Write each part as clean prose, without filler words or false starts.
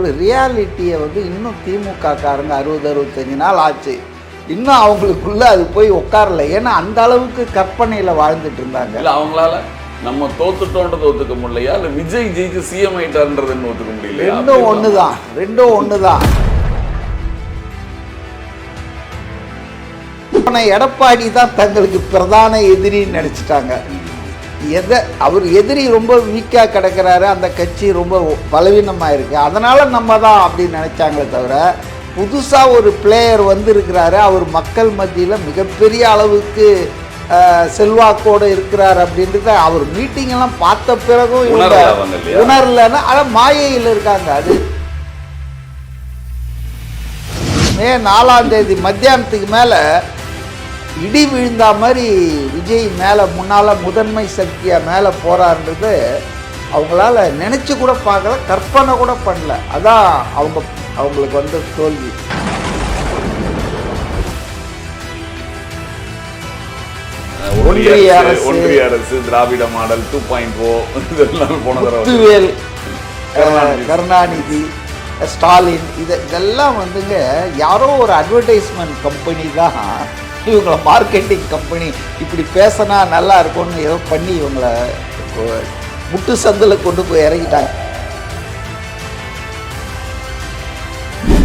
ஒரு ரியாலிட்டியை வந்து இன்னும் திமுக காரங்க 60-65 நாள் ஆச்சு, இன்னும் அவங்களுக்குள்ள அது போய் உட்காரல. ஏன்னா அந்த அளவுக்கு கற்பனையில் வாழ்ந்துட்டு இருந்தாங்க. இல்லை அவங்களால நம்ம தோத்துட்டோன்றது ஒத்துக்க முடியலையா, இல்லை விஜய் ஜெயிச்சு சிஎம் ஆயிட்டார்ன்றதுன்னு ஒத்துக்க முடியல? ரெண்டும் ஒன்று தான். எடப்பாடி தான் தங்களுக்கு பிரதான எதிரின்னு நினச்சிட்டாங்க. அவர் எதிரி ரொம்ப வீக்காக கிடக்கிறாரு, அந்த கட்சி ரொம்ப பலவீனமாக இருக்குது, அதனால் நம்ம தான் அப்படின்னு நினச்சாங்களே தவிர, புதுசாக ஒரு பிளேயர் வந்திருக்கிறாரு, அவர் மக்கள் மத்தியில் மிகப்பெரிய அளவுக்கு செல்வாக்கோடு இருக்கிறார் அப்படின்றது அவர் மீட்டிங்கெல்லாம் பார்த்த பிறகும் உணரலைன்னா, ஆனால் மாயையில் இருக்காங்க. அது மே 4ஆம் தேதி மத்தியானத்துக்கு மேலே இடி விழுந்தா மாதிரி விஜய் மேலே முன்னால் முதன்மை சக்தியாக மேலே போகிறான்றது அவங்களால நினச்சி கூட பார்க்கல, கற்பனை கூட பண்ணல. அதான் அவங்களுக்கு வந்து தோல்வி. ஒன்றிய அரசு திராவிட மாடல் 2.0 இதெல்லாம் போன தடவை கருணாநிதி, ஸ்டாலின் இதெல்லாம் வந்துங்க யாரோ ஒரு அட்வர்டைஸ்மெண்ட் கம்பெனி தான் இவங்கள மார்க்கெட்டிங் கம்பெனி இப்படி பேசினா நல்லா இருக்கும்னு ஏதோ பண்ணி இவங்கள முட்டு சந்தில் கொண்டு போய் இறங்கிட்டாங்க.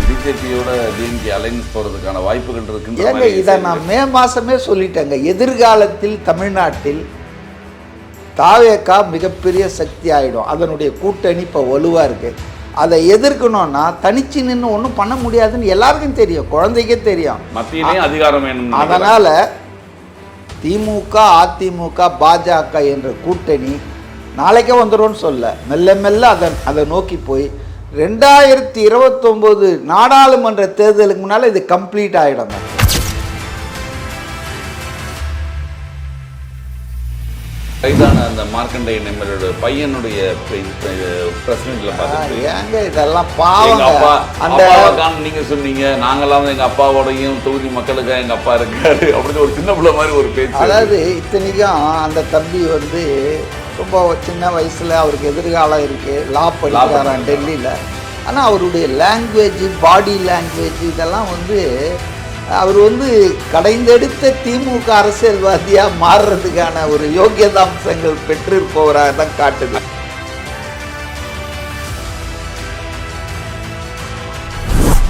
பிஜேபியோட டிஎம்கே அலைன்ஸ் போகிறதுக்கான வாய்ப்புகள் இருக்கு. ஏங்க இதை நான் மே மாதமே சொல்லிட்டேங்க. எதிர்காலத்தில் தமிழ்நாட்டில் தாவேகா மிகப்பெரிய சக்தி ஆகிடும். அதனுடைய கூட்டணி இப்போ வலுவாக இருக்குது. அதை எதிர்க்கணும்னா தனிச்சு நின்று ஒன்றும் பண்ண முடியாதுன்னு எல்லாருக்கும் தெரியும், குழந்தைக்கே தெரியும். மத்தியிலே அதிகாரம் வேணும். அதனால் திமுக, அதிமுக, பாஜக என்ற கூட்டணி நாளைக்கே வந்துடும்னு சொல்ல, மெல்ல மெல்ல அதை நோக்கி போய் 2029 நாடாளுமன்ற தேர்தலுக்கு முன்னால் இது கம்ப்ளீட் ஆகிடும். கைதான அந்த மார்க்கண்டேயன் எம்எல்ஏ பையனுடைய பிரச்சனைகளை பார்த்து ஏங்க இதெல்லாம் பாவம். நீங்க சொன்னீங்க நாங்களாம் எங்க அப்பாவோடையும் தொகுதி மக்களுக்கு எங்க அப்பா இருக்காரு அப்படின்னு ஒரு சின்ன பிள்ளை மாதிரி ஒரு பேச்சு. அதாவது இத்தனைக்கும் அந்த தம்பி வந்து ரொம்ப சின்ன வயசுல அவருக்கு எதிர்காலம் இருக்கு, லா படிக்கிறாராம் டெல்லியில். ஆனால் அவருடைய லாங்குவேஜ், பாடி லாங்குவேஜ் இதெல்லாம் வந்து அவர் வந்து கடைந்தெடுத்த திமுக அரசியல்வாதியாக மாறுறதுக்கான ஒரு யோக்கியதாம்சங்கள் பெற்றிருப்பவராக தான் காட்டுது.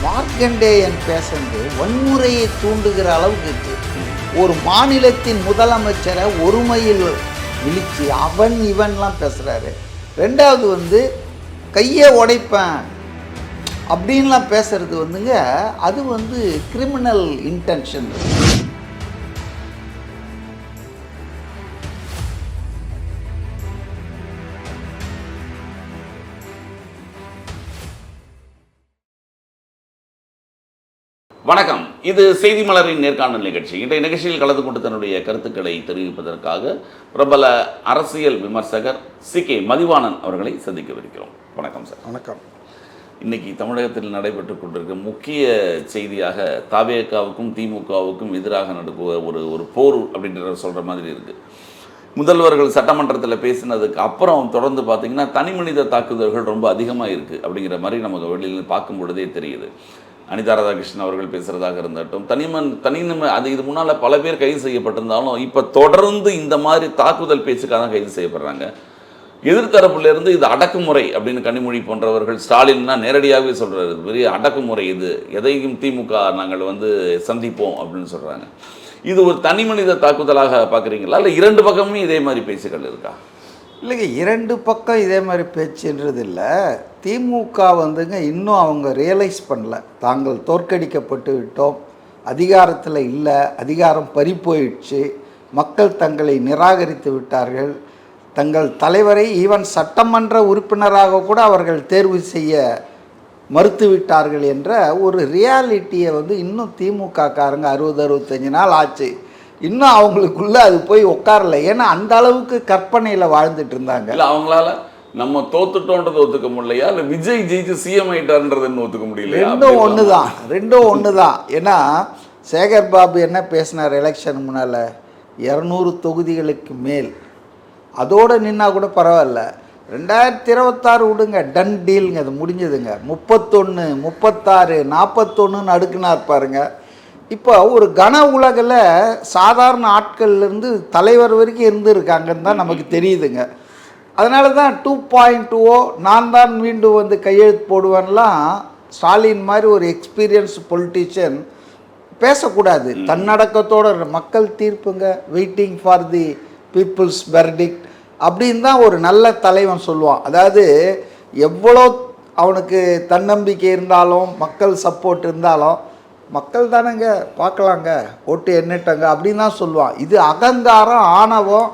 மார்க்கண்டேயன் பேசுறது வன்முறையை தூண்டுகிற அளவுக்கு இருக்கு. ஒரு மாநிலத்தின் முதலமைச்சரை ஒருமையில் விழிச்சு அவன் இவன்லாம் பேசுகிறாரு. ரெண்டாவது வந்து கையை உடைப்பேன் அப்படின்லாம் பேசுறது வந்துங்க, அது வந்து கிரிமினல் இன்டென்ஷன். வணக்கம், இது செய்தி மலரின் நேர்காணல் நிகழ்ச்சி. இன்றைய நிகழ்ச்சியில் கலந்து கொண்டு தன்னுடைய கருத்துக்களை தெரிவிப்பதற்காக பிரபல அரசியல் விமர்சகர் CK மதிவாணன் அவர்களை சந்திக்கவிருக்கிறோம். வணக்கம் சார். வணக்கம். இன்னைக்கு தமிழகத்தில் நடைபெற்று கொண்டிருக்க முக்கிய செய்தியாக தாவேகாவுக்கும் திமுகவுக்கும் எதிராக நடக்குவ ஒரு போர் அப்படின்ற சொல்கிற மாதிரி இருக்குது. முதல்வர்கள் சட்டமன்றத்தில் பேசினதுக்கு அப்புறம் தொடர்ந்து பார்த்திங்கன்னா தனி மனித தாக்குதல்கள் ரொம்ப அதிகமாக இருக்குது அப்படிங்கிற மாதிரி நமக்கு வெளியில் பார்க்கும் பொழுதே தெரியுது. அனிதா ராதாகிருஷ்ணன் அவர்கள் பேசுகிறதாக இருந்தாட்டும், அது இது முன்னால் பல பேர் கைது செய்யப்பட்டிருந்தாலும் இப்போ தொடர்ந்து இந்த மாதிரி தாக்குதல் பேச்சுக்காக தான் கைது செய்யப்படுறாங்க. எதிர்த்தரப்புலேருந்து இது அடக்குமுறை அப்படின்னு கனிமொழி போன்றவர்கள், ஸ்டாலின்னா நேரடியாகவே சொல்கிறாரு, பெரிய அடக்குமுறை, இது எதையும் திமுக நாங்கள் வந்து சந்திப்போம் அப்படின்னு சொல்கிறாங்க. இது ஒரு தனி மனித தாக்குதலாக பார்க்குறீங்களா, இல்லை இரண்டு பக்கமும் இதே மாதிரி பேச்சுக்கள் இருக்கா? இல்லைங்க, இரண்டு பக்கம் இதே மாதிரி பேச்சுன்றது இல்லை. திமுக வந்துங்க இன்னும் அவங்க ரியலைஸ் பண்ணல, தாங்கள் தோற்கடிக்கப்பட்டு விட்டோம், அதிகாரத்தில் இல்லை, அதிகாரம் பறி போயிடுச்சு, மக்கள் தங்களை நிராகரித்து விட்டார்கள், தங்கள் தலைவரை ஈவன் சட்டமன்ற உறுப்பினராக கூட அவர்கள் தேர்வு செய்ய மறுத்துவிட்டார்கள் என்ற ஒரு ரியாலிட்டியை வந்து இன்னும் திமுக காரங்க 60-65 நாள் ஆச்சு, இன்னும் அவங்களுக்குள்ள அது போய் உட்காரல. ஏன்னா அந்த அளவுக்கு கற்பனையில் வாழ்ந்துட்டு இருந்தாங்க. இல்லை அவங்களால நம்ம தோத்துட்டோன்றது ஒத்துக்க முடியலையா, இல்லை விஜய் ஜெயிச்சு சிஎம் ஆயிட்டார்ன்றதுன்னு ஒத்துக்க முடியல? ரெண்டும் ஒன்று தான். ஏன்னா சேகர் பாபு என்ன பேசினார் எலெக்ஷன் முன்னால், 200 தொகுதிகளுக்கு மேல், அதோடு நின்னா கூட பரவாயில்ல, 2026 விடுங்க, டன் டீலுங்க, அது முடிஞ்சதுங்க. 31, 36, 41 அடுக்குனார் பாருங்க. இப்போ ஒரு கன உலகில் சாதாரண ஆட்கள்லேருந்து தலைவர் வரைக்கும் இருந்துருக்காங்கன்னு தான் நமக்கு தெரியுதுங்க. அதனால தான் 2.0 நான் தான் மீண்டும் வந்து கையெழுத்து போடுவேன்லாம் ஸ்டாலின் மாதிரி ஒரு எக்ஸ்பீரியன்ஸ் பொலிட்டீஷியன் பேசக்கூடாது. தன்னடக்கத்தோட மக்கள் தீர்ப்புங்க, waiting for the people's verdict அப்படின்னு தான் ஒரு நல்ல தலைவன் சொல்லுவான். அதாவது எவ்வளோ அவனுக்கு தன்னம்பிக்கை இருந்தாலும் மக்கள் சப்போர்ட் இருந்தாலும் மக்கள் தானேங்க பார்க்கலாங்க, ஓட்டு எண்ணிட்டங்க அப்படின்னு தான் சொல்லுவான். இது அகங்காரம், ஆணவம்.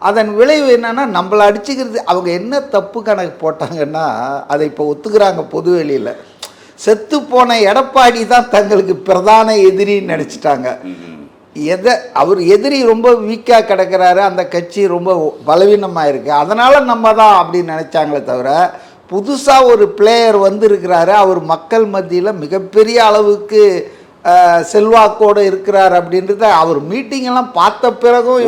அதன் விளைவு என்னென்னா நம்மளை அடிச்சுக்கிறது. அவங்க என்ன தப்பு கணக்கு போட்டாங்கன்னா அதை இப்போ ஒத்துக்கிறாங்க பொது வெளியில். செத்து போன எடப்பாடி தான் தங்களுக்கு பிரதான எதிரின்னு நினச்சிட்டாங்க. அவர் எதிரி ரொம்ப வீக்காக கிடக்கிறாரு, அந்த கட்சி ரொம்ப பலவீனமாக இருக்குது, அதனால் நம்ம தான் அப்படின்னு நினச்சாங்களே தவிர புதுசாக ஒரு பிளேயர் வந்திருக்கிறாரு, அவர் மக்கள் மத்தியில் மிகப்பெரிய அளவுக்கு செல்வாக்கோடு இருக்கிறார் அப்படின்றத அவர் மீட்டிங்கெல்லாம் பார்த்த பிறகும்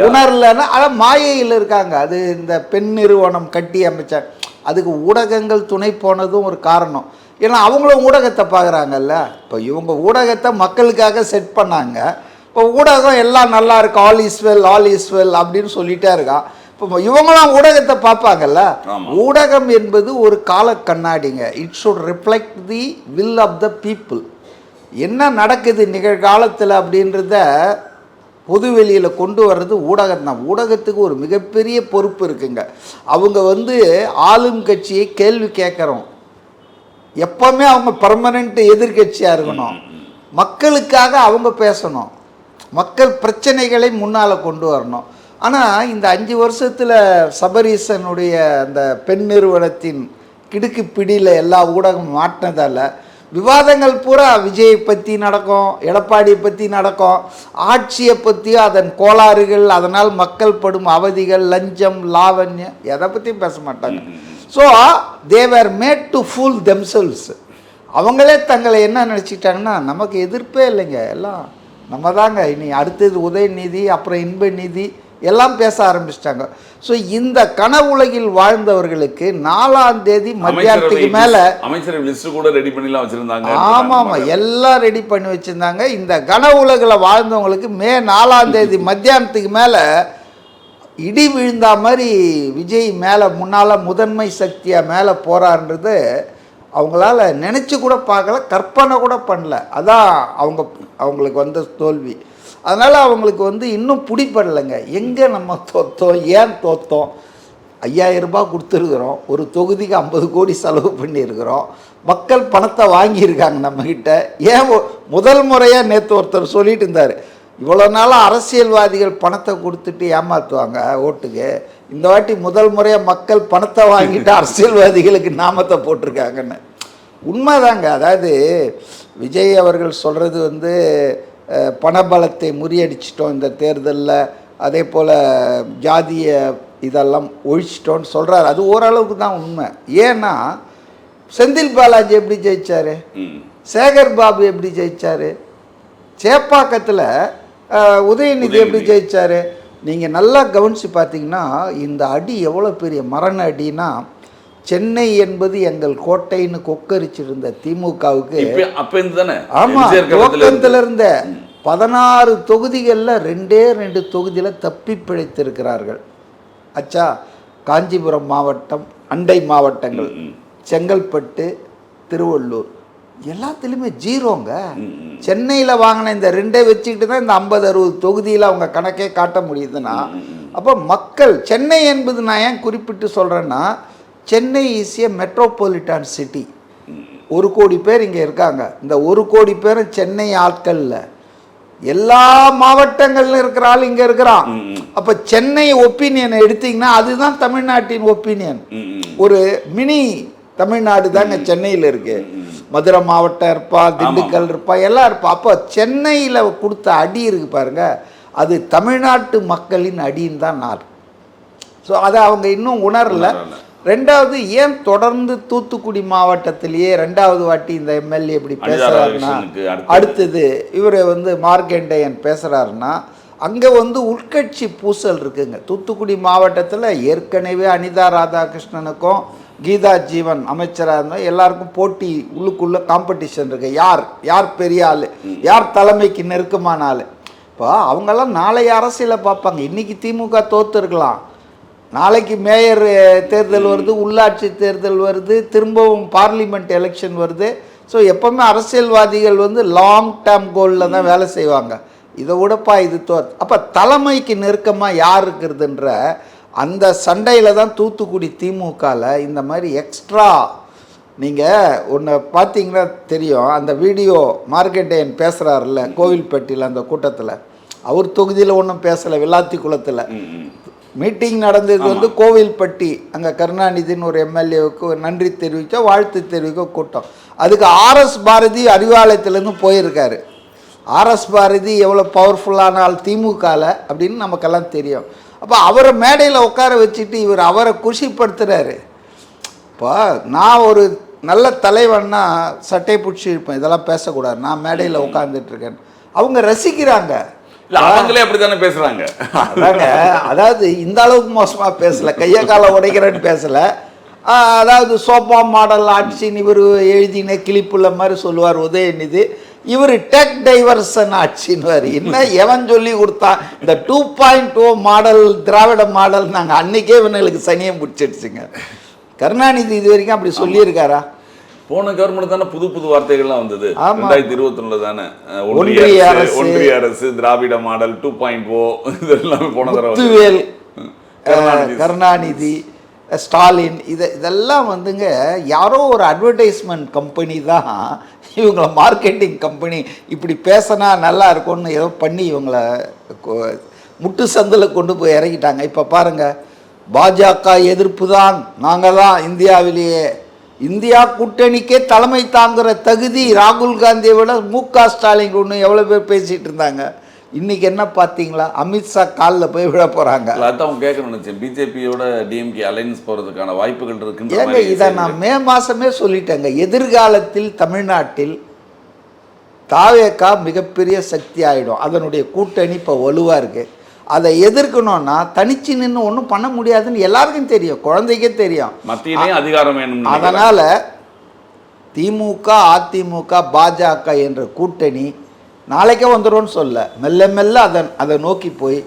உணரலைன்னா அதான் மாயையில் இருக்காங்க. அது இந்த பெண் நிறுவனம் கட்டி அமைச்சாங்க, அதுக்கு ஊடகங்கள் துணை போனதும் ஒரு காரணம். ஏன்னா அவங்களும் ஊடகத்தை பார்க்குறாங்கல்ல. இப்போ இவங்க ஊடகத்தை மக்களுக்காக செட் பண்ணாங்க. இப்போ ஊடகம் எல்லாம் நல்லா இருக்கு, all is well, all is well அப்படின்னு சொல்லிட்டே இருக்கான். இப்போ இவங்களாம் ஊடகத்தை பார்ப்பாங்கல்ல. ஊடகம் என்பது ஒரு கால கண்ணாடிங்க. It should reflect the will of the people. என்ன நடக்குது நிகழ்காலத்தில் அப்படின்றத பொது வெளியில் கொண்டு வர்றது ஊடகம் தான். ஊடகத்துக்கு ஒரு மிகப்பெரிய பொறுப்பு இருக்குங்க. அவங்க வந்து ஆளும் கட்சியை கேள்வி கேட்குறோம், எப்பவுமே அவங்க பர்மனெண்ட் எதிர்கட்சியாக இருக்கணும், மக்களுக்காக அவங்க பேசணும், மக்கள் பிரச்சனைகளை முன்னால் கொண்டு வரணும். ஆனால் இந்த 5 வருஷத்தில் சபரீசனுடைய அந்த பெண் நிறுவனத்தின் கிடுக்கு பிடியில் எல்லா ஊடகமும் மாட்டினதால் விவாதங்கள் பூரா விஜயை பற்றி நடக்கும், எடப்பாடியை பற்றி நடக்கும், ஆட்சியை பற்றியும் அதன் கோளாறுகள், அதனால் மக்கள் படும் அவதிகள், லஞ்சம், லாவண்யம், எதை பற்றியும் பேச மாட்டாங்க. So they were made to fool themselves. அவங்களே தங்களை என்ன நினச்சிக்கிட்டாங்கன்னா நமக்கு எதிர்ப்பே இல்லைங்க, எல்லாம் நம்ம தாங்க, இனி அடுத்தது உதயநிதி, அப்புறம் இன்ப நிதி எல்லாம் பேச ஆரம்பிச்சிட்டாங்க. ஸோ இந்த கனவுலகில் வாழ்ந்தவர்களுக்கு 4ஆம் தேதி மத்தியானத்துக்கு மேலே அமைச்சர் லிஸ்ட் கூட ரெடி பண்ணிலாம் வச்சுருந்தாங்க. ஆமாம், எல்லாம் ரெடி பண்ணி வச்சுருந்தாங்க. இந்த கனவுலகில் வாழ்ந்தவங்களுக்கு மே 4ஆம் தேதி மத்தியானத்துக்கு மேலே இடி விழுந்தா மாதிரி விஜய் மேலே முன்னால் முதன்மை சக்தியாக மேலே போகிறான்றது அவங்களால நினச்சி கூட பார்க்கல, கற்பனை கூட பண்ணல. அதான் அவங்களுக்கு வந்த தோல்வி. அதனால் அவங்களுக்கு வந்து இன்னும் பிடிப்படலைங்க. எங்கே நம்ம தோற்றோம், ஏன் தோற்றோம்? 5000 ரூபாய் கொடுத்துருக்குறோம், ஒரு தொகுதிக்கு 50 கோடி செலவு பண்ணியிருக்கிறோம், மக்கள் பணத்தை வாங்கியிருக்காங்க நம்மக்கிட்ட. ஏன் முதல் முறையாக நேற்று ஒருத்தர் சொல்லிட்டு இருந்தார், இவ்வளோ நாளாக அரசியல்வாதிகள் பணத்தை கொடுத்துட்டு ஏமாற்றுவாங்க ஓட்டுக்கு, இந்த வாட்டி முதல் முறையாக மக்கள் பணத்தை வாங்கிட்டு அரசியல்வாதிகளுக்கு நாமத்தை போட்டிருக்காங்கன்னு. உண்மைதாங்க. அதாவது விஜய் அவர்கள் சொல்கிறது வந்து பணபலத்தை முறியடிச்சிட்டோம் இந்த தேர்தலில், அதே போல் ஜாதிய இதெல்லாம் ஒழிச்சிட்டோன்னு சொல்கிறார். அது ஓரளவுக்கு தான் உண்மை. ஏன்னா செந்தில் பாலாஜி எப்படி ஜெயிச்சார், சேகர் பாபு எப்படி ஜெயிச்சார், சேப்பாக்கத்தில் உதயநிதி எப்படி ஜெயிச்சார்? நீங்கள் நல்லா கவனித்து பார்த்தீங்கன்னா இந்த அடி எவ்வளோ பெரிய மரண அடினா, சென்னை என்பது எங்கள் கோட்டைன்னு கொக்கரிச்சிருந்த திமுகவுக்கு ஆமாம் துவக்கத்தில் இருந்த 16 தொகுதிகளில் 2 தொகுதியில் தப்பி பிழைத்திருக்கிறார்கள். அச்சா, காஞ்சிபுரம் மாவட்டம், அண்டை மாவட்டங்கள் செங்கல்பட்டு, திருவள்ளூர் எல்லாத்துலேயுமே ஜீரோங்க. சென்னையில் வாங்கின இந்த 2 வச்சுக்கிட்டு தான் இந்த 50-60 தொகுதியில் அவங்க கணக்கே காட்ட முடியுதுன்னா, அப்போ மக்கள் சென்னை என்பது நான் ஏன் குறிப்பிட்டு சொல்கிறேன்னா, Chennai is a metropolitan city. 1 கோடி பேர் இங்கே இருக்காங்க. இந்த 1 கோடி பேரும் சென்னை ஆட்களில் எல்லா மாவட்டங்கள்ல இருக்கிற ஆள் இங்கே இருக்கிறான். அப்போ சென்னை ஒப்பீனியனை எடுத்தீங்கன்னா அதுதான் தமிழ்நாட்டின் ஒப்பீனியன். ஒரு மினி தமிழ்நாடு தாங்க சென்னையில் இருக்கு. மதுரை மாவட்டம் இருப்பா, திண்டுக்கல் இருப்பா, எல்லாம் இருப்பா. அப்போ சென்னையில் கொடுத்த அடி இருக்கு பாருங்க, அது தமிழ்நாட்டு மக்களின் அடின்னு தான் நான். ஸோ அதை அவங்க இன்னும் உணரல. 2வது, ஏன் தொடர்ந்து தூத்துக்குடி மாவட்டத்திலேயே 2வது வாட்டி இந்த எம்எல்ஏ இப்படி பேசுகிறாருன்னா, அடுத்தது இவர் வந்து மார்க்கண்டேயன் பேசுகிறாருன்னா, அங்கே வந்து உள்கட்சி பூசல் இருக்குங்க. தூத்துக்குடி மாவட்டத்தில் ஏற்கனவே அனிதா ராதாகிருஷ்ணனுக்கும் கீதா ஜீவன் அமைச்சராக இருந்தால் எல்லாருக்கும் போட்டி, உள்ளுக்குள்ளே காம்படிஷன் இருக்கு. யார் பெரிய ஆள், யார் தலைமைக்கு நெருக்கமான ஆள். இப்போ அவங்கெல்லாம் நாளைய அரசியலை பார்ப்பாங்க. இன்றைக்கி திமுக தோற்றுருக்கலாம், நாளைக்கு மேயர் தேர்தல் வருது, உள்ளாட்சி தேர்தல் வருது, திரும்பவும் பார்லிமெண்ட் எலெக்ஷன் வருது. ஸோ எப்போவுமே அரசியல்வாதிகள் வந்து லாங் டேர்ம் கோலில் தான் வேலை செய்வாங்க. இதை விடப்பா இது அப்போ தலைமைக்கு நெருக்கமாக யார் இருக்கிறதுன்ற அந்த சண்டையில் தான் தூத்துக்குடி திமுகவில் இந்த மாதிரி எக்ஸ்ட்ரா. நீங்கள் ஒன்று பார்த்தீங்கன்னா தெரியும், அந்த வீடியோ மார்க்கெட்டேன் பேசுகிறாருல்ல கோவில்பட்டியில் அந்த கூட்டத்தில், அவர் தொகுதியில் ஒன்றும் பேசலை, விளாத்தி குளத்தில் மீட்டிங் நடந்தது வந்து கோவில்பட்டி. அங்கே கருணாநிதினு ஒரு எம்எல்ஏவுக்கு நன்றி தெரிவிக்க, வாழ்த்து தெரிவிக்க கூட்டம். அதுக்கு ஆர்எஸ் பாரதி அறிவாலயத்திலேருந்து போயிருக்காரு. ஆர்எஸ் பாரதி எவ்வளோ பவர்ஃபுல்லான ஆள் திமுகவில் அப்படின்னு நமக்கெல்லாம் தெரியும். அப்போ அவரை மேடையில் உட்கார வச்சுட்டு இவர் அவரை குஷிப்படுத்துகிறாரு. இப்போ நான் ஒரு நல்ல தலைவன்னா சட்டை பிடிச்சி இருப்பேன், இதெல்லாம் பேசக்கூடாது, நான் மேடையில் உட்காந்துட்ருக்கேன். அவங்க ரசிக்கிறாங்க. அவங்களே அப்படி தானே பேசுகிறாங்க. அதாங்க, அதாவது இந்த அளவுக்கு மோசமாக பேசலை, கையை காலை உடைக்கிறேன்னு பேசலை. அதாவது சோப்பா மாடல் ஆட்சின்னு இவர் எழுதின கிளிப்புள்ள மாதிரி சொல்லுவார் உதயநிதி. இவர் டெக் டைவர்சன் ஆட்சின்னுவார். என்ன எவன் சொல்லி கொடுத்தான் இந்த 2.0 மாடல், திராவிட மாடல்? நாங்கள் அன்றைக்கே இவனுங்களுக்கு சனியம் பிடிச்சிடுச்சுங்க. கருணாநிதி இது வரைக்கும் அப்படி சொல்லியிருக்காரா? போன கவர்மெண்ட் தானே புது புது வார்த்தைகள்லாம் வந்தது. 2021 தானே ஒன்றிய அரசு திராவிட மாடல் 2.0 இதெல்லாம் போன தடவை கருணாநிதி, ஸ்டாலின் இதெல்லாம் வந்துங்க யாரோ ஒரு அட்வர்டைஸ்மெண்ட் கம்பெனி தான் இவங்கள மார்க்கெட்டிங் கம்பெனி இப்படி பேசினா நல்லா இருக்கும்னு ஏதோ பண்ணி இவங்கள முட்டு சந்தில் கொண்டு போய் இறங்கிட்டாங்க. இப்போ பாருங்கள், பாஜக எதிர்ப்பு தான், நாங்கள் தான் இந்தியாவிலேயே, இந்தியா கூட்டணிக்கே தலைமை தாங்குகிற தகுதி ராகுல் காந்தியை விட மு.க. ஸ்டாலின் ஒன்று எவ்வளோ பேர் பேசிகிட்டு இருந்தாங்க. இன்றைக்கி என்ன பார்த்தீங்களா, அமித்ஷா காலில் போய் விழ போகிறாங்க. அதான் கேட்கணும்னு நினச்சேன், பிஜேபியோட டிஎம்கே அலைன்ஸ் போகிறதுக்கான வாய்ப்புகள் இருக்குன்னு. ஏங்க இதை நான் மே மாதமே சொல்லிட்டேங்க. எதிர்காலத்தில் தமிழ்நாட்டில் தாவேகா மிகப்பெரிய சக்தி ஆகிடும். அதனுடைய கூட்டணி இப்போ வலுவாக இருக்குது. அதை எதிர்க்கணும்னா தனிச்சு நின்று ஒன்றும் பண்ண முடியாதுன்னு எல்லாருக்கும் தெரியும், குழந்தைக்கே தெரியும். மத்தியிலேயும் அதிகாரம் வேணும். அதனால் திமுக, அதிமுக, பாஜக என்ற கூட்டணி நாளைக்கே வந்துடும்னு சொல்ல, மெல்ல மெல்ல அதை நோக்கி போய்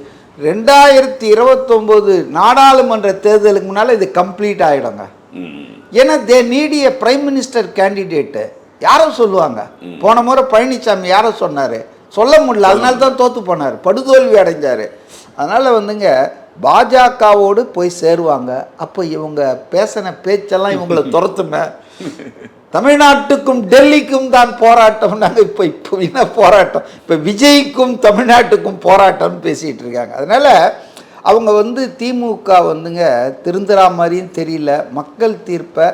2029 நாடாளுமன்ற தேர்தலுக்கு முன்னால் இது கம்ப்ளீட் ஆகிடுங்க. ஏன்னா they need a prime minister candidate. யாரோ சொல்லுவாங்க, போன முறை பழனிசாமி யாரோ சொன்னார், சொல்ல முடியல, அதனால தான் தோற்று போனார், படுதோல்வி அடைஞ்சார். அதனால் வந்துங்க பாஜகவோடு போய் சேருவாங்க. அப்போ இவங்க பேசின பேச்செல்லாம் இவங்களை துரத்துமே. தமிழ்நாட்டுக்கும் டெல்லிக்கும் தான் போராட்டம். நாங்கள் இப்போ என்ன போராட்டம், இப்போ விஜய்க்கும் தமிழ்நாட்டுக்கும் போராட்டம்னு பேசிகிட்டு இருக்காங்க. அதனால் அவங்க வந்து திமுக வந்துங்க திருந்துறா மாதிரியும் தெரியல. மக்கள் தீர்ப்பை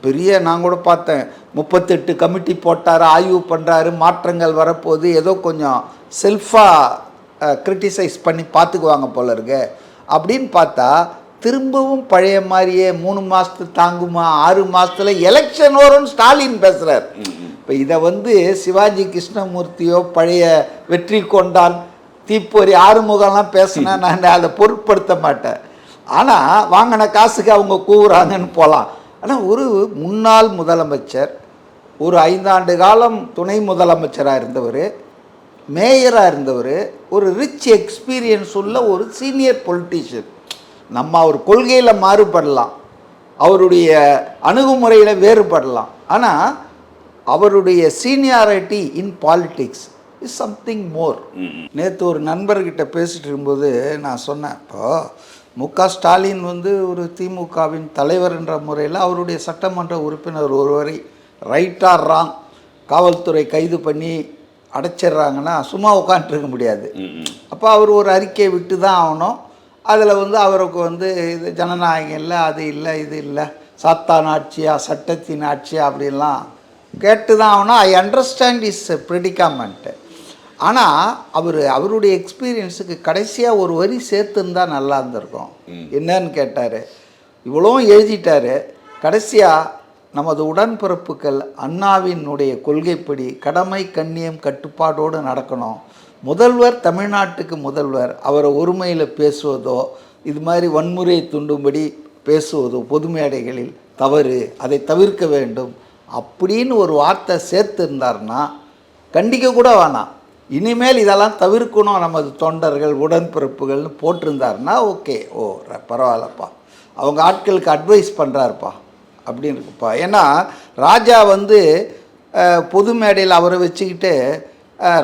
பெரிய, நான் கூட பார்த்தேன், 38 கமிட்டி போட்டார், ஆய்வு பண்ணுறாரு, மாற்றங்கள் வரப்போகுது, ஏதோ கொஞ்சம் செல்ஃபாக கிரிட்டிசைஸ் பண்ணி பார்த்துக்குவாங்க போல இருக்கு. அப்படின்னு பார்த்தா திரும்பவும் பழைய மாதிரியே 3 மாதத்து தாங்குமா, 6 மாதத்தில் எலெக்ஷன் வரும்னு ஸ்டாலின் பேசுகிறார். இப்போ இதை வந்து சிவாஜி கிருஷ்ணமூர்த்தியோ பழைய வெற்றி கொண்டான் தீப்பொறி ஆறுமுகம்லாம் பேசினா நான் அதை பொருட்படுத்த மாட்டேன். ஆனால் வாங்கின காசுக்கு அவங்க கூவுறாங்கன்னு போகலாம். ஆனால் ஒரு முன்னாள் முதலமைச்சர், ஒரு 5 ஆண்டு காலம் துணை முதலமைச்சராக இருந்தவர், மேயராக இருந்தவர், ஒரு ரிச் எக்ஸ்பீரியன்ஸ் உள்ள ஒரு சீனியர் பொலிட்டீஷியன். நம்ம அவர் கொள்கையில் மாறுபடலாம், அவருடைய அணுகுமுறையில் வேறுபடலாம், ஆனால் அவருடைய seniority in politics is something more. நேற்று ஒரு நண்பர்கிட்ட பேசிகிட்டு இருக்கும்போது நான் சொன்னேன், இப்போது மு.க. ஸ்டாலின் வந்து ஒரு திமுகவின் தலைவர் என்ற முறையில் அவருடைய சட்டமன்ற உறுப்பினர் ஒருவரை ரைட்டா ராங் காவல்துறை கைது பண்ணி அடைச்சிட்றாங்கன்னா சும்மா உட்காந்துருக்க முடியாது. அப்போ அவர் ஒரு அறிக்கையை விட்டு தான் ஆகணும். அதில் வந்து அவருக்கு வந்து இது ஜனநாயகம் இல்லை, அது இல்லை, இது இல்லை, சாத்தான் ஆட்சியா சட்டத்தின் ஆட்சியா அப்படின்லாம் கேட்டு தான் ஆகணும். I understand is predicament. ஆனால் அவருடைய எக்ஸ்பீரியன்ஸுக்கு கடைசியாக ஒரு வரி சேர்த்துன்னு தான் நல்லா இருந்திருக்கும். என்னன்னு கேட்டார், இவ்வளோ எழுதிட்டார், கடைசியாக நமது உடன்பிறப்புகள் அண்ணாவினுடைய கொள்கைப்படி கடமை கண்ணியம் கட்டுப்பாடோடு நடக்கணும், முதல்வர், தமிழ்நாட்டுக்கு முதல்வர், அவரை ஒருமையில் பேசுவதோ இது மாதிரி வன்முறை தூண்டும்படி பேசுவதோ பொது மேடைகளில் தவறு, அதை தவிர்க்க வேண்டும் அப்படின்னு ஒரு வார்த்தை சேர்த்துருந்தார்னா கண்டிக்க கூட வேணாம். இனிமேல் இதெல்லாம் தவிர்க்கணும் நமது தொண்டர்கள் உடன்பிறப்புகள்னு போட்டிருந்தாருன்னா ஓகே, பரவாயில்லப்பா, அவங்க ஆட்களுக்கு அட்வைஸ் பண்ணுறாருப்பா அப்படின்னு இருக்குப்பா. ஏன்னா ராஜா வந்து பொது மேடையில் அவரை வச்சுக்கிட்டு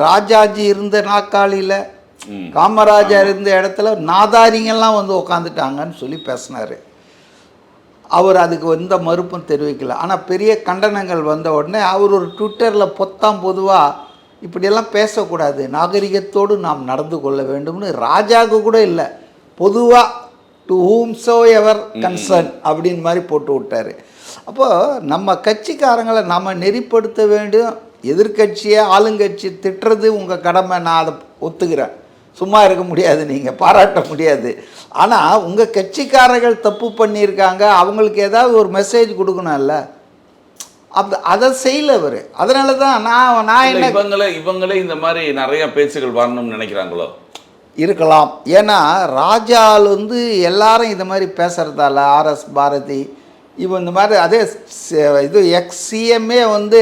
ராஜாஜி இருந்த நாற்காலியில் காமராஜா இருந்த இடத்துல நாதாரிங்கெல்லாம் வந்து உக்காந்துட்டாங்கன்னு சொல்லி பேசினார். அவர் அதுக்கு எந்த மறுப்பும் தெரிவிக்கல. ஆனால் பெரிய கண்டனங்கள் வந்த உடனே அவர் ஒரு ட்விட்டரில் பொதுவாக இப்படியெல்லாம் பேசக்கூடாது, நாகரிகத்தோடு நாம் நடந்து கொள்ள வேண்டும்னு ராஜாவுக்கு கூட இல்லை, பொதுவாக to whom so ever concern அப்படின்னு மாதிரி போட்டு விட்டார். அப்போது நம்ம கட்சிக்காரங்களை நம்ம நெறிப்படுத்த வேண்டும். எதிர்கட்சியை ஆளுங்கட்சி திட்டுறது உங்கள் கடமை, நான் அதை ஒத்துக்கிறேன். சும்மா இருக்க முடியாது, நீங்கள் பாராட்ட முடியாது. ஆனால் உங்கள் கட்சிக்காரர்கள் தப்பு பண்ணியிருக்காங்க, அவங்களுக்கு ஏதாவது ஒரு மெசேஜ் கொடுக்கணும்ல, அதை செய்யல அவர். அதனால தான் நான் என்ன இவங்களே இந்த மாதிரி நிறைய பேச்சுகள் வரணும்னு நினைக்கிறாங்களோ இருக்கலாம். ஏன்னா ராஜால் வந்து எல்லாரும் இந்த மாதிரி பேசுகிறதால ஆர்எஸ் பாரதி இவன் இந்த மாதிரி அதே இது எக்ஸ்சிஎம்ஏ வந்து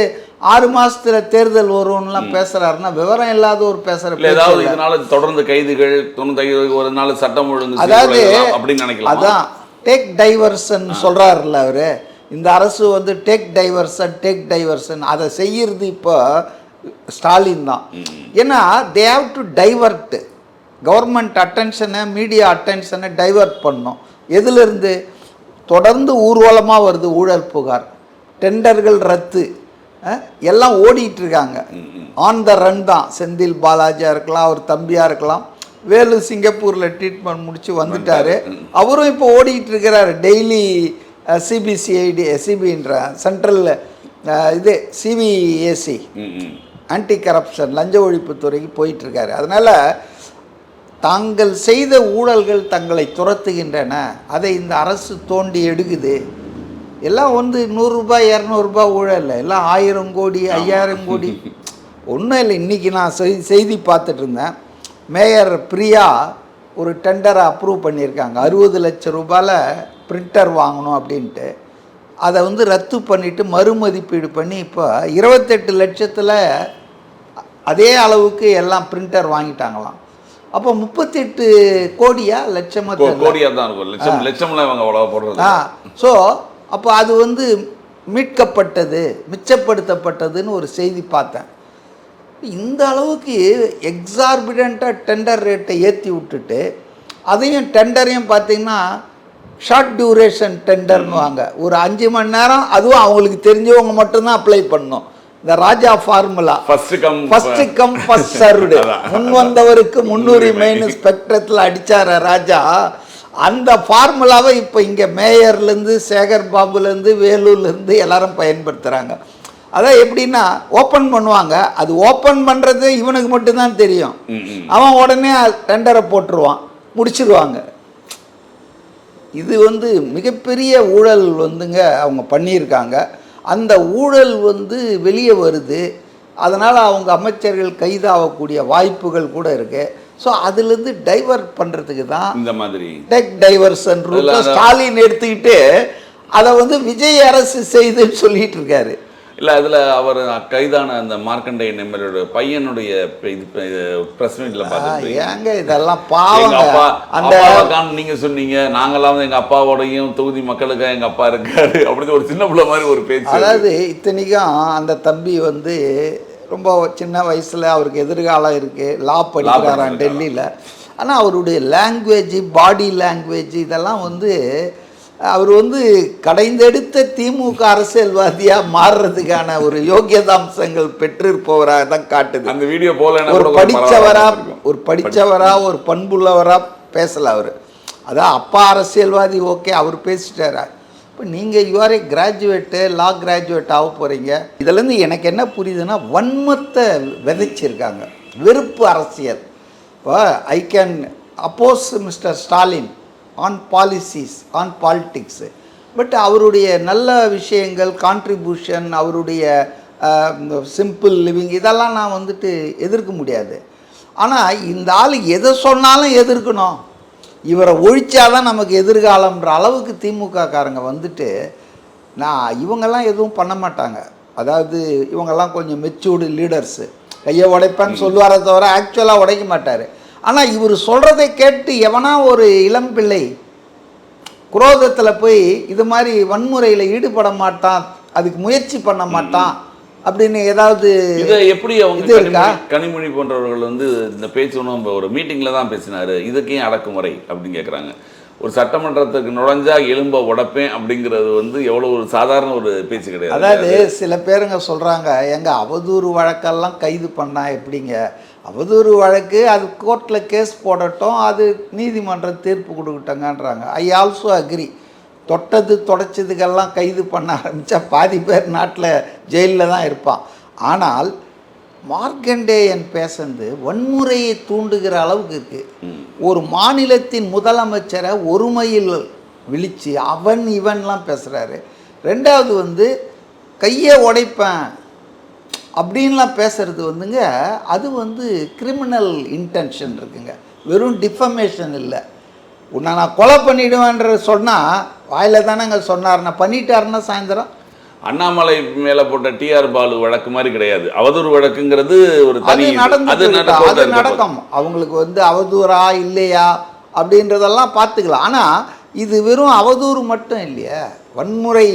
6 மாசத்துல தேர்தல் வரும்னுலாம் பேசுறாருன்னா விவரம் இல்லாத ஒரு பேசுகிற ஏதாவது இதனால தொடர்ந்து கைதுகள் 91 ஒரு நாள் சட்டம் ஒழுங்கு அதாவது அப்படின்னு நினைக்கலாம். அதான் டேக் டைவர்ஷன் சொல்கிறாருல்ல அவர். இந்த அரசு வந்து டேக் டைவர்ஷன் அதை செய்யறது இப்போ ஸ்டாலின் தான். ஏன்னா they have to divert government அட்டென்ஷனை, மீடியா அட்டென்ஷனை டைவர்ட் பண்ணோம். எதுலேருந்து? தொடர்ந்து ஊர்வலமாக வருது ஊழல் புகார், டெண்டர்கள் ரத்து, எல்லாம் ஓடிட்டுருக்காங்க. ஆன் த ரன் தான். செந்தில் பாலாஜியாக இருக்கலாம், அவர் தம்பியாக இருக்கலாம், வேலு சிங்கப்பூரில் ட்ரீட்மெண்ட் முடித்து வந்துட்டார், அவரும் இப்போ ஓடிட்டு இருக்கிறாரு. டெய்லி சிபின்ற சென்ட்ரல் இது சிபிஏசி ஆன்டி கரப்ஷன் லஞ்ச ஒழிப்புத்துறைக்கு போயிட்டுருக்காரு. அதனால் தாங்கள் செய்த ஊழல்கள் தங்களை துரத்துகின்றன, அதை இந்த அரசு தோண்டி எடுக்குது. எல்லாம் வந்து 100 ரூபாய் 200 ரூபாய் ஊழல் இல்லை, எல்லாம் 1000 கோடி 5000 கோடி. ஒன்றும் இல்லை. இன்றைக்கி நான் செய்தி பார்த்துட்டு இருந்தேன். மேயர் பிரியா ஒரு டெண்டரை அப்ரூவ் பண்ணியிருக்காங்க. 60 லட்சம் ரூபாயில் பிரிண்டர் வாங்கணும் அப்படின்ட்டு. அதை வந்து ரத்து பண்ணிவிட்டு மறுமதிப்பீடு பண்ணி இப்போ 28 லட்சத்தில் அதே அளவுக்கு எல்லாம் பிரிண்டர் வாங்கிட்டாங்களாம். அப்போ 38 கோடியா லட்சமாக கோடியாக தான் இருக்கும். லட்சம்லாம் இவங்க அவ்வளோ போடுறது. ஸோ அப்போ அது வந்து மீட்கப்பட்டது, மிச்சப்படுத்தப்பட்டதுன்னு ஒரு செய்தி பார்த்தேன். இந்த அளவுக்கு எக்ஸார்பிடண்ட்டாக டெண்டர் ரேட்டை ஏற்றி விட்டுட்டு அதையும் டெண்டரையும் பார்த்திங்கன்னா ஷார்ட் டியூரேஷன் டெண்டர்னு வாங்க, ஒரு 5 மணி நேரம், அதுவும் அவங்களுக்கு தெரிஞ்சவங்க மட்டும்தான் அப்ளை பண்ணணும். இந்த Raja formula first come first served, முன் வந்தவருக்கு முன்னுரிமைன்னு ஸ்பெக்ட்ரத்தில் அடித்தார் ராஜா. அந்த ஃபார்முலாவை இப்போ இங்கே மேயர்லேருந்து சேகர் பாபுலேருந்து வேலூர்லேருந்து எல்லாரும் பயன்படுத்துகிறாங்க. அதான் எப்படின்னா ஓப்பன் பண்ணுவாங்க, அது ஓப்பன் பண்ணுறது இவனுக்கு மட்டும்தான் தெரியும். அவன் உடனே டெண்டரை போட்டுருவான், முடிச்சிருவாங்க. இது வந்து மிகப்பெரிய ஊழல் வந்துங்க அவங்க பண்ணியிருக்காங்க. அந்த ஊழல் வந்து வெளியே வருது. அதனால் அவங்க அமைச்சர்கள் கைதாகக்கூடிய வாய்ப்புகள் கூட இருக்குது. ஸோ அதுலேருந்து டைவர்ட் பண்ணுறதுக்கு தான் இந்த மாதிரி டெக் டைவர்ஷன் ரூட்டை ஸ்டாலின் எடுத்துக்கிட்டு அதை வந்து விஜய் அரசு செய்துன்னு சொல்லிட்டு இருக்காரு. இல்லை, அதில் அவர் கைதான அந்த மார்க்கண்டேயன் எம்எல்ஏ பையனுடைய பிரஸ் மீட்ல பார்த்து ஏங்க இதெல்லாம் பாவங்க. அந்த நீங்கள் சொன்னீங்க, நாங்களாம் எங்கள் அப்பாவோடையும் தொகுதி மக்களுக்காக எங்கள் அப்பா இருக்காரு அப்படின்னு ஒரு சின்ன பிள்ளை மாதிரி ஒரு பேச்சு. அதாவது இத்தனைக்கும் அந்த தம்பி வந்து ரொம்ப சின்ன வயசில் அவருக்கு எதிர்காலம் இருக்குது, லா படிக்கிறாரான் டெல்லியில். ஆனால் அவருடைய லாங்குவேஜ், பாடி லாங்குவேஜ் இதெல்லாம் வந்து அவர் வந்து கடைந்தெடுத்த திமுக அரசியல்வாதியாக மாறுறதுக்கான ஒரு யோகியதாம்சங்கள் பெற்றிருப்பவராக தான் காட்டுது. அந்த வீடியோ போல ஒரு படித்தவரா ஒரு பண்புள்ளவராக பேசலை அவர். அதான் அப்பா அரசியல்வாதி, ஓகே, அவர் பேசிட்டாரா. இப்போ நீங்கள் யூஆர்ஏ கிராஜுவேட்டு, லா கிராஜுவேட் ஆக போகிறீங்க. இதுலேருந்து எனக்கு என்ன புரியுதுன்னா வன்மத்தை விதைச்சிருக்காங்க, வெறுப்பு அரசியல். இப்போ I can oppose mister Stalin on policies, on politics, but அவருடைய நல்ல விஷயங்கள், கான்ட்ரிபியூஷன், அவருடைய சிம்பிள் லிவிங் இதெல்லாம் நான் வந்துட்டு எதிர்க்க முடியாது. ஆனால் இந்த ஆள் எதை சொன்னாலும் எதிர்க்கணும், இவரை ஒழிச்சாதான் நமக்கு எதிர்காலம்ன்ற அளவுக்கு திமுக காரங்க வந்துட்டு, இவங்கெல்லாம் எதுவும் பண்ண மாட்டாங்க. அதாவது இவங்கெல்லாம் கொஞ்சம் மெச்சூர்டு லீடர்ஸு, கையை உடைப்பேன்னு சொல்லுவாரே தவிர ஆக்சுவலாக உடைக்க மாட்டார். ஆனால் இவர் சொல்கிறதை கேட்டு எவனா ஒரு இளம்பிள்ளை குரோதத்தில் போய் இது மாதிரி வன்முறையில் ஈடுபட மாட்டான், அதுக்கு முயற்சி பண்ண மாட்டான் அப்படின்னு ஏதாவது இதை எப்படி அவங்க கனிமொழி போன்றவர்கள் வந்து இந்த பேச்சு ஒன்றும் ஒரு மீட்டிங்கில் தான் பேசினார், இதுக்கே அடக்குமுறை அப்படின்னு கேட்குறாங்க. ஒரு சட்டமன்றத்துக்கு நுழைஞ்சா எலும்ப உடைப்பேன் அப்படிங்கிறது வந்து எவ்வளோ ஒரு சாதாரண ஒரு பேச்சு கிடையாது. அதாவது சில பேருங்க சொல்கிறாங்க, எங்கள் அவதூறு வழக்கெல்லாம் கைது பண்ணா எப்படிங்க, அவதூறு வழக்கு அது கோர்ட்டில் கேஸ் போடட்டும், அது நீதிமன்றம் தீர்ப்பு கொடுக்கட்டங்கன்றாங்க. I also agri. தொட்டது தொடச்சதுக்கெல்லாம் கைது பண்ண ஆரம்பித்தா பாதி பேர் நாட்டில் ஜெயிலில் தான் இருப்பான். ஆனால் மார்க்கண்டேயன் பேசுறது வன்முறையை தூண்டுகிற அளவுக்கு இருக்குது. ஒரு மாநிலத்தின் முதலமைச்சரை ஒருமையில் விழித்து அவன் இவன்லாம் பேசுகிறாரு. ரெண்டாவது வந்து கையை உடைப்பேன் அப்படின்லாம் பேசுகிறது வந்துங்க, அது வந்து கிரிமினல் இன்டென்ஷன் இருக்குங்க, வெறும் டிஃபமேஷன் இல்லை. உன்னை நான் கொலை பண்ணிவிடுவேன்ற சொன்னால் வாயில் தானேங்க சொன்னார், நான் பண்ணிட்டாருன்னா சாயந்தரம் அண்ணாமலை மேலே போட்ட டிஆர் பாலு வழக்கு மாதிரி கிடையாது. அவதூறு வழக்குங்கிறது ஒரு தனி அது நடக்கும். அவங்களுக்கு வந்து அவதூறா இல்லையா அப்படின்றதெல்லாம் பார்த்துக்கலாம். ஆனால் இது வெறும் அவதூறு மட்டும் இல்லையா, வன்முறை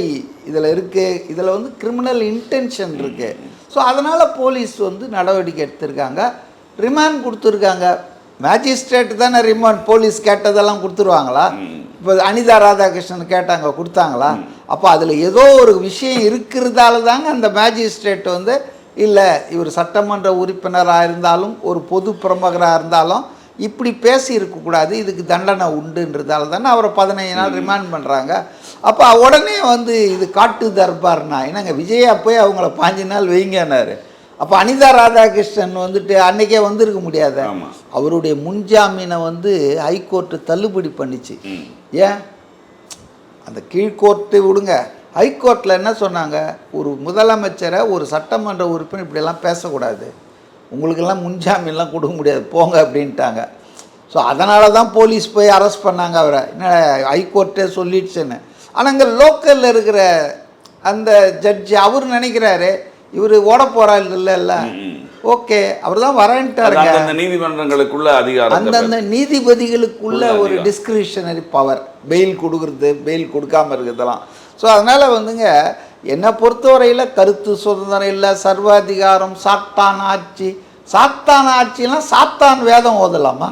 இதில் இருக்குது, இதில் வந்து கிரிமினல் இன்டென்ஷன் இருக்குது. ஸோ அதனால் போலீஸ் வந்து நடவடிக்கை எடுத்திருக்காங்க, ரிமாண்ட் கொடுத்துருக்காங்க. மேஜிஸ்ட்ரேட் தானே ரிமாண்ட், போலீஸ் கேட்டதெல்லாம் கொடுத்துருவாங்களா? இப்போ அனிதா ராதாகிருஷ்ணன் கேட்டாங்க, கொடுத்தாங்களா? அப்போ அதில் ஏதோ ஒரு விஷயம் இருக்கிறதால தாங்க அந்த மேஜிஸ்ட்ரேட் வந்து இல்லை இவர் சட்டமன்ற உறுப்பினராக இருந்தாலும் ஒரு பொது பிரமுகராக இருந்தாலும் இப்படி பேசி இருக்கக்கூடாது, இதுக்கு தண்டனை உண்டுன்றதால தானே அவரை 15 நாள் ரிமாண்ட் பண்ணுறாங்க. அப்போ உடனே வந்து இது காட்டு தர்பார்னா என்னங்க, விஜயா போய் அவங்கள 5 நாள் வைங்கன்னாரு. அப்போ அனிதா ராதாகிருஷ்ணன் வந்துட்டு அன்றைக்கே வந்திருக்க முடியாத, அவருடைய முன்ஜாமீனை வந்து ஹைகோர்ட்டு தள்ளுபடி பண்ணிச்சு. ஏன் அந்த கீழ்கோர்ட்டு விடுங்க, ஹைகோர்ட்டில் என்ன சொன்னாங்க, ஒரு முதலமைச்சரை ஒரு சட்டமன்ற உறுப்பினர் இப்படியெல்லாம் பேசக்கூடாது, உங்களுக்கெல்லாம் முன்ஜாமீன்லாம் கொடுக்க முடியாது போங்க அப்படின்ட்டாங்க. ஸோ அதனால தான் போலீஸ் போய் அரெஸ்ட் பண்ணாங்க அவரை, என்ன ஹைகோர்ட்டே சொல்லிடுச்சுன்னு. ஆனால் இங்கே லோக்கலில் இருக்கிற அந்த ஜட்ஜி அவர் நினைக்கிறாரு இவர் ஓட போகிறாரு இல்லை, ஓகே அவர் தான் வரேன்ட்டாருங்க. அந்த நீதிமன்றங்களுக்குள்ள அதிகாரம், அந்தந்த நீதிபதிகளுக்குள்ள ஒரு டிஸ்கிரிஷனரி பவர், பெயில் கொடுக்குறது பெயில் கொடுக்காமல் இருக்கிறதெல்லாம். ஸோ அதனால் வந்துங்க என்னை பொறுத்தவரையில் கருத்து சுதந்திரம் இல்லை, சர்வாதிகாரம், சாத்தான் ஆட்சி. சாத்தான் ஆட்சிலாம் சாத்தான் வேதம் ஓதலாமா?